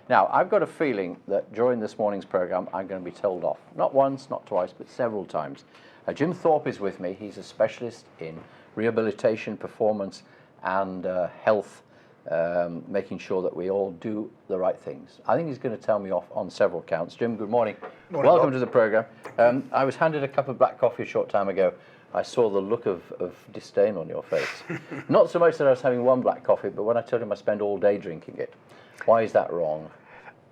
Now, I've got a feeling that during this morning's programme, I'm going to be told off. Not once, not twice, but several times. Jim Thorp is with me. He's a specialist in rehabilitation, performance, and health, making sure that we all do the right things. I think he's going to tell me off on several counts. Jim, good morning. Morning, welcome Bob. to the programme. I was handed a cup of black coffee a short time ago. I saw the look of disdain on your face. Not so much that I was having one black coffee, but when I told him I spend all day drinking it. Why is that wrong?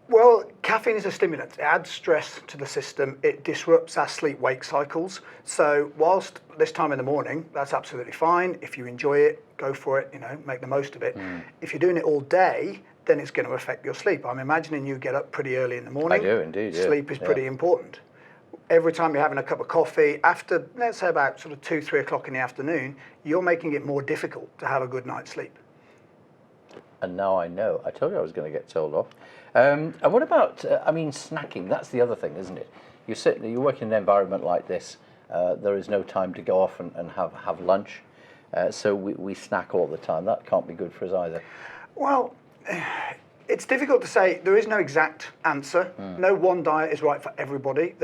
Well, caffeine is a stimulant. It adds stress to the system. It disrupts our sleep-wake cycles. So whilst this time in the morning, that's absolutely fine. If you enjoy it, go for it, make the most of it. If you're doing it all day, then it's going to affect your sleep. I'm imagining you get up pretty early in the morning. I do indeed, yeah. Sleep is pretty important. Every time you're having a cup of coffee, after, let's say about sort of 2, 3 o'clock in the afternoon, you're making it more difficult to have a good night's sleep. And now I know. I told you I was going to get told off. And what about, snacking? That's the other thing, isn't it? You work in an environment like this. There is no time to go off and have lunch. So we snack all the time. That can't be good for us either. Well, it's difficult to say. There is no exact answer. No one diet is right for everybody.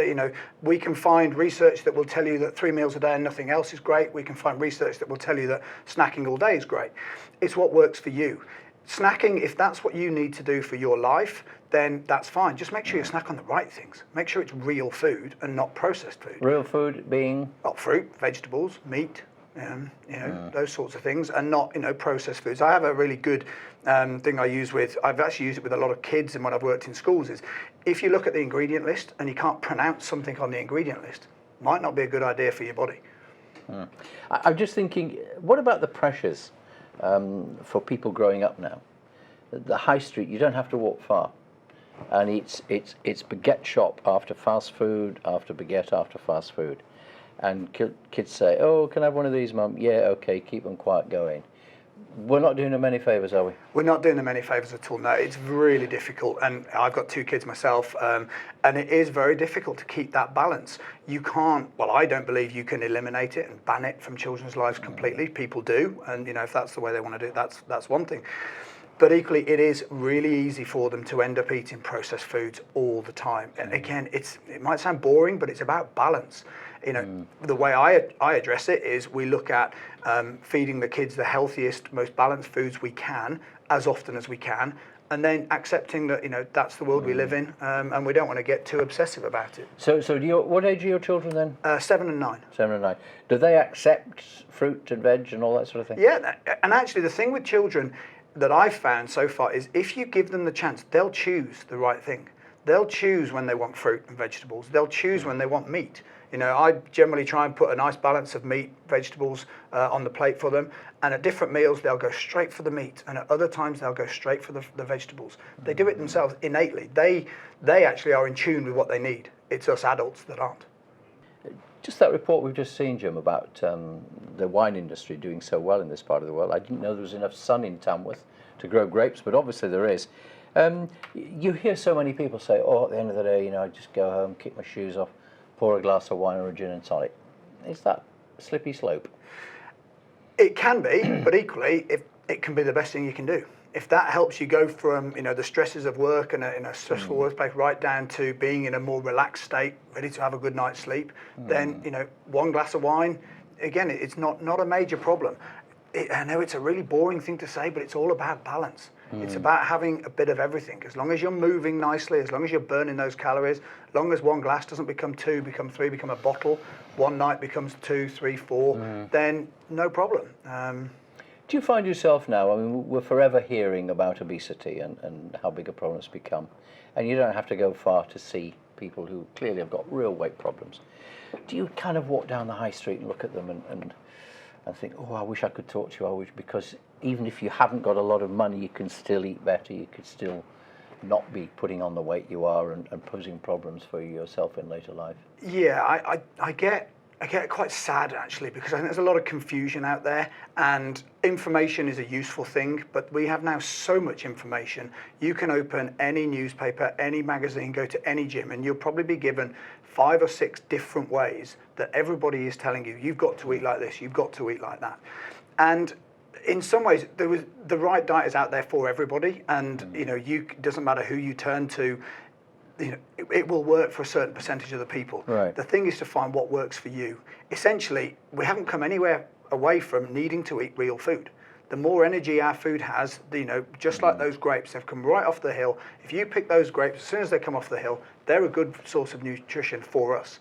We can find research that will tell you that 3 meals a day and nothing else is great. We can find research that will tell you that snacking all day is great. It's what works for you. Snacking, if that's what you need to do for your life, then that's fine. Just make sure you snack on the right things. Make sure it's real food and not processed food. Real food being? Well, fruit, vegetables, meat, those sorts of things, and not processed foods. I have a really good thing I've actually used it with a lot of kids, and when I've worked in schools is, if you look at the ingredient list and you can't pronounce something on the ingredient list, might not be a good idea for your body. I'm just thinking, what about the pressures for people growing up now? The high street, you don't have to walk far, and it's baguette shop after fast food, after baguette after fast food. And kids say, "Oh, can I have one of these, Mum?" "Yeah, okay, keep them quiet going." We're not doing them any favours, are we? We're not doing them any favours at all, no. It's really difficult, and I've got 2 kids myself, and it is very difficult to keep that balance. You can't, I don't believe you can eliminate it and ban it from children's lives completely. People do, and if that's the way they want to do it, that's one thing. But equally, it is really easy for them to end up eating processed foods all the time. And again, it might sound boring, but it's about balance. The way I address it is we look at feeding the kids the healthiest, most balanced foods we can, as often as we can, and then accepting that that's the world we live in, and we don't want to get too obsessive about it. So what age are your children then? 7 and 9. 7 and 9. Do they accept fruit and veg and all that sort of thing? Yeah, and actually the thing with children that I've found so far is if you give them the chance, they'll choose the right thing. They'll choose when they want fruit and vegetables. They'll choose when they want meat. I generally try and put a nice balance of meat, vegetables on the plate for them. And at different meals, they'll go straight for the meat. And at other times, they'll go straight for the vegetables. They do it themselves innately. They actually are in tune with what they need. It's us adults that aren't. Just that report we've just seen, Jim, about the wine industry doing so well in this part of the world. I didn't know there was enough sun in Tamworth to grow grapes, but obviously there is. You hear so many people say, "Oh, at the end of the day, I just go home, kick my shoes off, pour a glass of wine or a gin and tonic." Is that a slippery slope? It can be, but equally, it can be the best thing you can do. If that helps you go from the stresses of work and a stressful workplace right down to being in a more relaxed state, ready to have a good night's sleep, then one glass of wine, again, it's not a major problem. I know it's a really boring thing to say, but it's all about balance. It's about having a bit of everything. As long as you're moving nicely, as long as you're burning those calories, as long as one glass doesn't become 2, become 3, become a bottle, one night becomes 2, 3, 4, then no problem. Do you find yourself now, we're forever hearing about obesity and how big a problem it's become, and you don't have to go far to see people who clearly have got real weight problems. Do you kind of walk down the high street and look at them and think, "Oh, I wish I could talk to you, because even if you haven't got a lot of money, you can still eat better, you could still not be putting on the weight you are and posing problems for yourself in later life"? Yeah, I get quite sad actually, because I think there's a lot of confusion out there, and information is a useful thing, but we have now so much information. You can open any newspaper, any magazine, go to any gym, and you'll probably be given 5 or 6 different ways that everybody is telling you, you've got to eat like this, you've got to eat like that. And in some ways, the right diet is out there for everybody, and doesn't matter who you turn to, it will work for a certain percentage of the people. Right. The thing is to find what works for you. Essentially, we haven't come anywhere away from needing to eat real food. The more energy our food has, just like those grapes, they've come right off the hill. If you pick those grapes, as soon as they come off the hill, they're a good source of nutrition for us.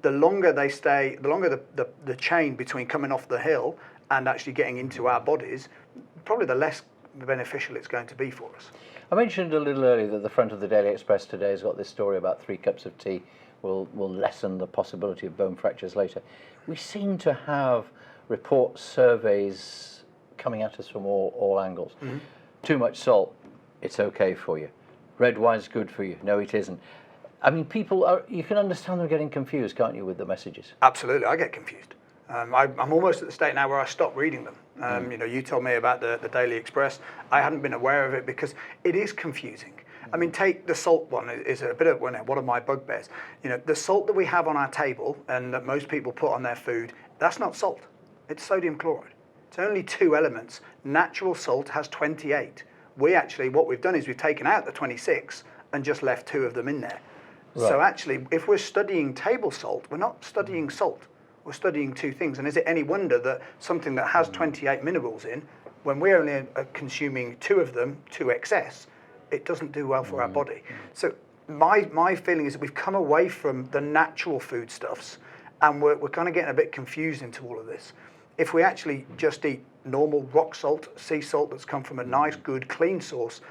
The longer they stay, the longer the chain between coming off the hill and actually getting into our bodies, probably the less beneficial it's going to be for us. I mentioned a little earlier that the front of the Daily Express today has got this story about 3 cups of tea will lessen the possibility of bone fractures later. We seem to have reports, surveys coming at us from all angles. Mm-hmm. Too much salt, it's okay for you. Red wine's good for you. No, it isn't. I mean, you can understand them getting confused, can't you, with the messages? Absolutely, I get confused. I'm almost at the state now where I stop reading them. You told me about the Daily Express. I hadn't been aware of it because it is confusing. I mean, take the salt one, is a bit of one of my bugbears. The salt that we have on our table and that most people put on their food, that's not salt. It's sodium chloride. It's only 2 elements. Natural salt has 28. What we've done is we've taken out the 26 and just left 2 of them in there. Right. So actually, if we're studying table salt, we're not studying salt. We're studying 2 things. And is it any wonder that something that has 28 minerals in, when we're only consuming 2 of them to excess, it doesn't do well for our body. So my feeling is that we've come away from the natural foodstuffs, and we're kind of getting a bit confused into all of this. If we actually just eat normal rock salt, sea salt that's come from a nice, good, clean source,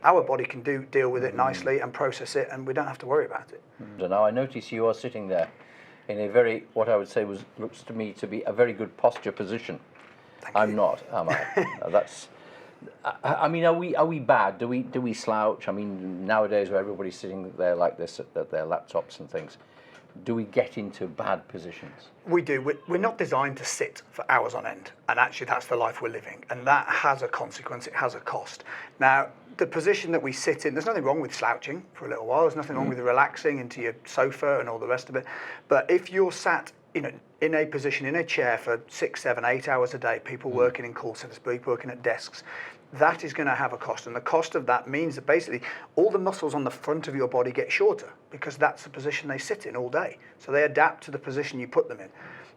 our body can deal with it nicely and process it, and we don't have to worry about it. So now I notice you are sitting there in a very, what I would say looks to me to be a very good posture position. I'm not, am I? I mean, are we bad? Do we slouch? I mean, nowadays where everybody's sitting there like this at their laptops and things, do we get into bad positions? We do. We're not designed to sit for hours on end, and actually that's the life we're living, and that has a consequence. It has a cost. Now, the position that we sit in, there's nothing wrong with slouching for a little while. There's nothing wrong with relaxing into your sofa and all the rest of it. But if you're sat in a position, in a chair for 6, 7, 8 hours a day, people working in call centers, people working at desks, that is going to have a cost. And the cost of that means that basically all the muscles on the front of your body get shorter because that's the position they sit in all day. So they adapt to the position you put them in.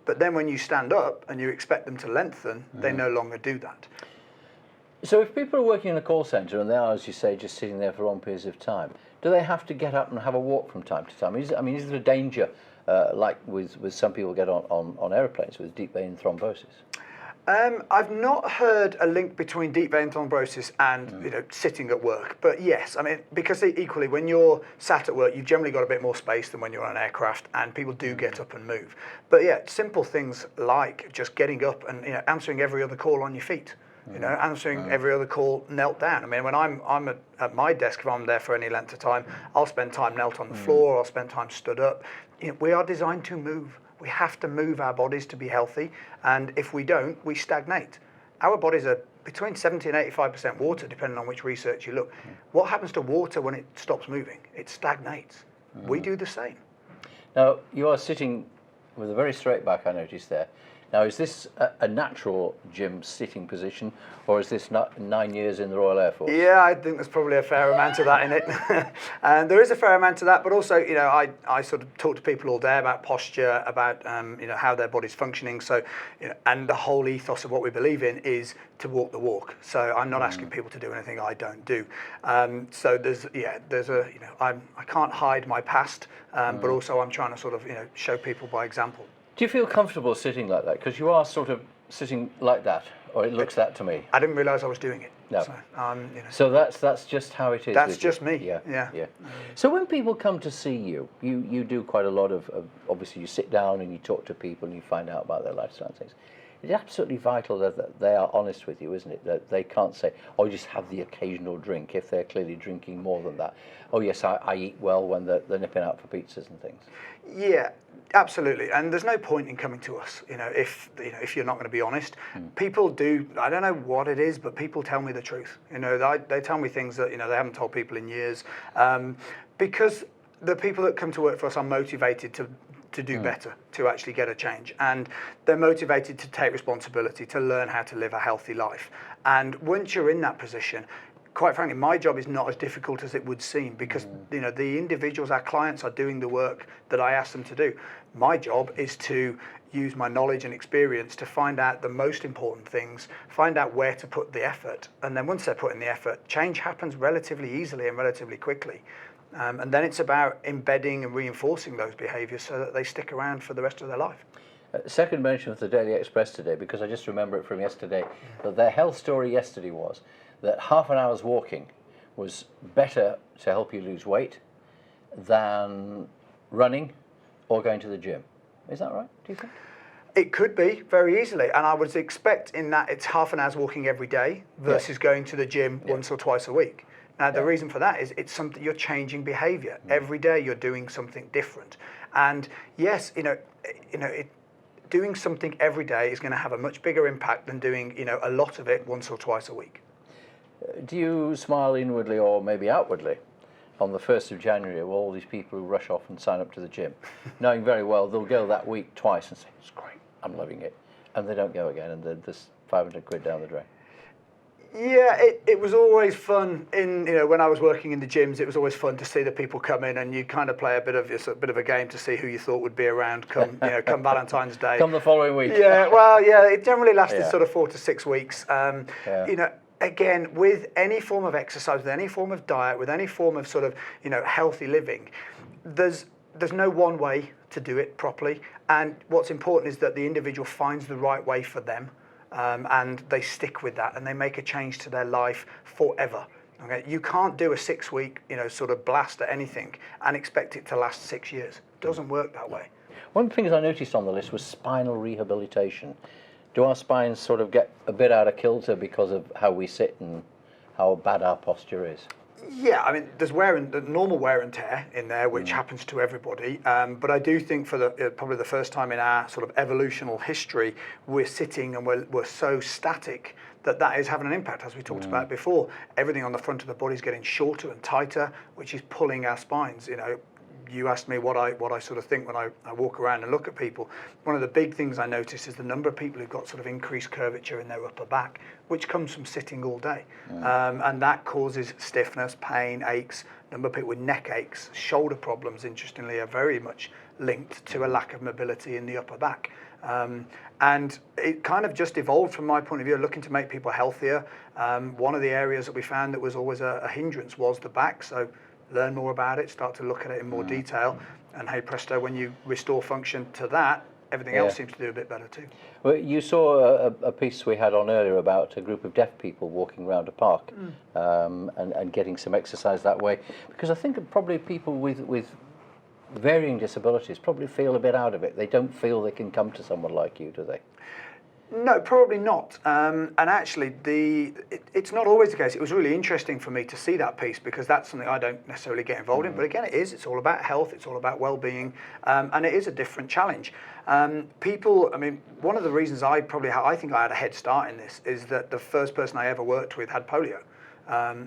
But then when you stand up and you expect them to lengthen, they no longer do that. So if people are working in a call centre and they are, as you say, just sitting there for long periods of time, do they have to get up and have a walk from time to time? Is there a danger, like with some people get on aeroplanes with deep vein thrombosis? I've not heard a link between deep vein thrombosis and sitting at work, but yes, I mean, because equally when you're sat at work, you've generally got a bit more space than when you're on an aircraft, and people do get up and move. But yeah, simple things like just getting up and answering every other call on your feet. Answering every other call knelt down. I mean, when I'm at my desk, if I'm there for any length of time, I'll spend time knelt on the floor, I'll spend time stood up. We are designed to move. We have to move our bodies to be healthy, and if we don't, we stagnate. Our bodies are between 70 and 85% water, depending on which research you look. What happens to water when it stops moving? It stagnates. We do the same. Now, you are sitting with a very straight back, I noticed there. Now, is this a natural Jim sitting position, or is this 9 years in the Royal Air Force? Yeah, I think there's probably a fair amount of that in it. And there is a fair amount of that, but also, I sort of talk to people all day about posture, about, how their body's functioning. So, and the whole ethos of what we believe in is to walk the walk. So I'm not asking people to do anything I don't do. So I can't hide my past, but also I'm trying to sort of, show people by example. Do you feel comfortable sitting like that? Because you are sort of sitting like that, or it looks that to me. I didn't realise I was doing it. No. So, so that's just how it is. That's just me. Yeah. So when people come to see you, you do quite a lot of obviously you sit down and you talk to people and you find out about their lifestyle and things. It's absolutely vital that they are honest with you, isn't it? That they can't say, oh, just have the occasional drink, if they're clearly drinking more than that. Oh, yes, I eat well when they're nipping out for pizzas and things. Yeah, absolutely. And there's no point in coming to us, if you're not going to be honest. People do, I don't know what it is, but people tell me the truth. They tell me things that, they haven't told people in years. Because the people that come to work for us are motivated to do better, to actually get a change. And they're motivated to take responsibility, to learn how to live a healthy life. And once you're in that position, quite frankly, my job is not as difficult as it would seem, because the individuals, our clients, are doing the work that I ask them to do. My job is to use my knowledge and experience to find out the most important things, find out where to put the effort. And then once they're putting the effort, change happens relatively easily and relatively quickly. And then it's about embedding and reinforcing those behaviours so that they stick around for the rest of their life. Second mention of the Daily Express today, because I just remember it from yesterday, that their health story yesterday was that half an hour's walking was better to help you lose weight than running or going to the gym. Is that right, do you think? It could be, very easily. And I would expect in that it's half an hour's walking every day versus going to the gym once or twice a week. Now, the reason for that is it's something, you're changing behaviour. Every day you're doing something different. And yes, doing something every day is going to have a much bigger impact than doing, a lot of it once or twice a week. Do you smile inwardly or maybe outwardly on the 1st of January of all these people who rush off and sign up to the gym, knowing very well they'll go that week twice and say, it's great, I'm loving it, and they don't go again, and there's 500 quid down the drain? Yeah, it was always fun when I was working in the gyms. It was always fun to see the people come in, and you kind of play a bit of a game to see who you thought would be around come come Valentine's Day. Come the following week. Yeah, well, yeah, it generally lasted sort of 4 to 6 weeks. Again, with any form of exercise, with any form of diet, with any form of sort of healthy living, there's no one way to do it properly. And what's important is that the individual finds the right way for them. And they stick with that, and they make a change to their life forever. Okay, you can't do a 6-week, sort of blast at anything and expect it to last 6 years. It doesn't work that way. One of the things I noticed on the list was spinal rehabilitation. Do our spines sort of get a bit out of kilter because of how we sit and how bad our posture is? Yeah, I mean, there's normal wear and tear in there, which happens to everybody. But I do think for probably the first time in our sort of evolutional history, we're sitting and we're so static that is having an impact, as we talked about before. Everything on the front of the body is getting shorter and tighter, which is pulling our spines. You asked me what I sort of think when I walk around and look at people. One of the big things I notice is the number of people who've got sort of increased curvature in their upper back, which comes from sitting all day. And that causes stiffness, pain, aches. A number of people with neck aches, shoulder problems, interestingly, are very much linked to a lack of mobility in the upper back. And it kind of just evolved from my point of view, looking to make people healthier. One of the areas that we found that was always a hindrance was the back. So learn more about it, start to look at it in more detail, and hey presto, when you restore function to that, everything else seems to do a bit better too. Well, you saw a piece we had on earlier about a group of deaf people walking around a park and getting some exercise that way, because I think probably people with varying disabilities probably feel a bit out of it. They don't feel they can come to someone like you, do they? No, probably not. And actually, it's not always the case. It was really interesting for me to see that piece, because that's something I don't necessarily get involved in. But again, it's all about health. It's all about well-being. And it is a different challenge. One of the reasons I think I had a head start in this is that the first person I ever worked with had polio.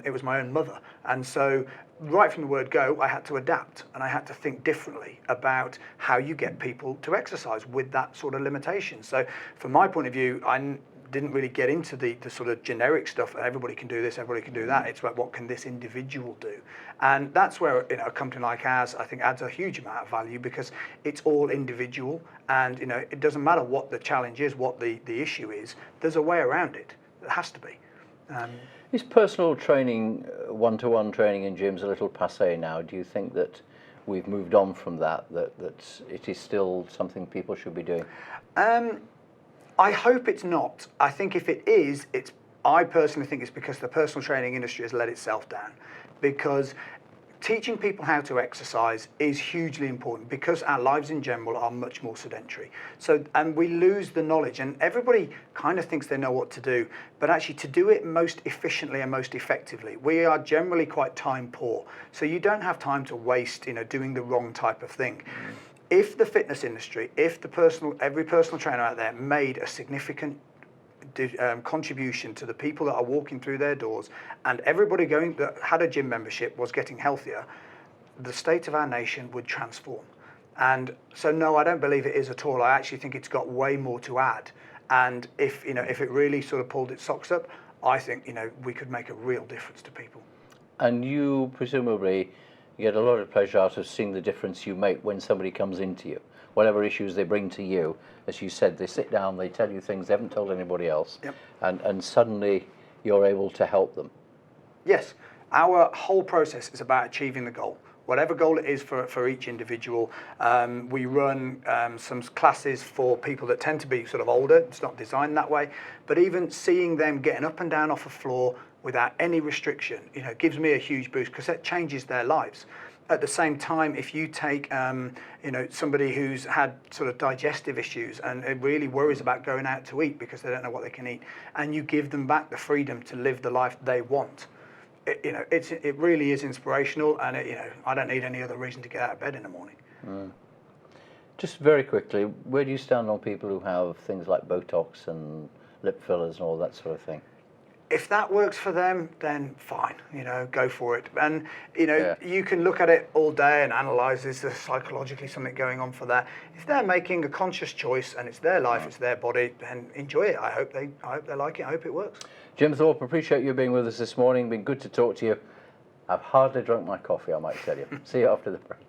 It was my own mother. And so right from the word go, I had to adapt, and I had to think differently about how you get people to exercise with that sort of limitation. So from my point of view, I didn't really get into the sort of generic stuff. Everybody can do this, everybody can do that. It's about what can this individual do. And that's where a company like ours, I think, adds a huge amount of value, because it's all individual, and it doesn't matter what the challenge is, what the issue is, there's a way around it. There has to be. Is personal training, one-to-one training in gyms, a little passé now? Do you think that we've moved on from that it is still something people should be doing? I hope it's not. I think if it is, I personally think it's because the personal training industry has let itself down. Because teaching people how to exercise is hugely important, because our lives in general are much more sedentary. And we lose the knowledge, and everybody kind of thinks they know what to do, but actually to do it most efficiently and most effectively, we are generally quite time poor. So you don't have time to waste, doing the wrong type of thing. If the fitness industry, every personal trainer out there made a significant contribution to the people that are walking through their doors, and everybody that had a gym membership was getting healthier, the state of our nation would transform. And so, no, I don't believe it is at all. I actually think it's got way more to add. And if it really sort of pulled its socks up, I think we could make a real difference to people. And you presumably get a lot of pleasure out of seeing the difference you make when somebody comes into you. Whatever issues they bring to you, as you said, they sit down, they tell you things they haven't told anybody else, Yep. and suddenly you're able to help them. Yes, our whole process is about achieving the goal. Whatever goal it is for each individual. We run some classes for people that tend to be sort of older. It's not designed that way, but even seeing them getting up and down off a floor without any restriction, gives me a huge boost because that changes their lives. At the same time, if you take somebody who's had sort of digestive issues and it really worries about going out to eat because they don't know what they can eat, and you give them back the freedom to live the life they want, it really is inspirational, and I don't need any other reason to get out of bed in the morning. Just very quickly, where do you stand on people who have things like Botox and lip fillers and all that sort of thing? If that works for them, then fine, go for it. And, Yeah. you can look at it all day and analyse, is there psychologically something going on for that? If they're making a conscious choice and it's their life, it's their body, then enjoy it. I hope they like it. I hope it works. Jim Thorp, appreciate you being with us this morning. Been good to talk to you. I've hardly drunk my coffee, I might tell you. See you after the break.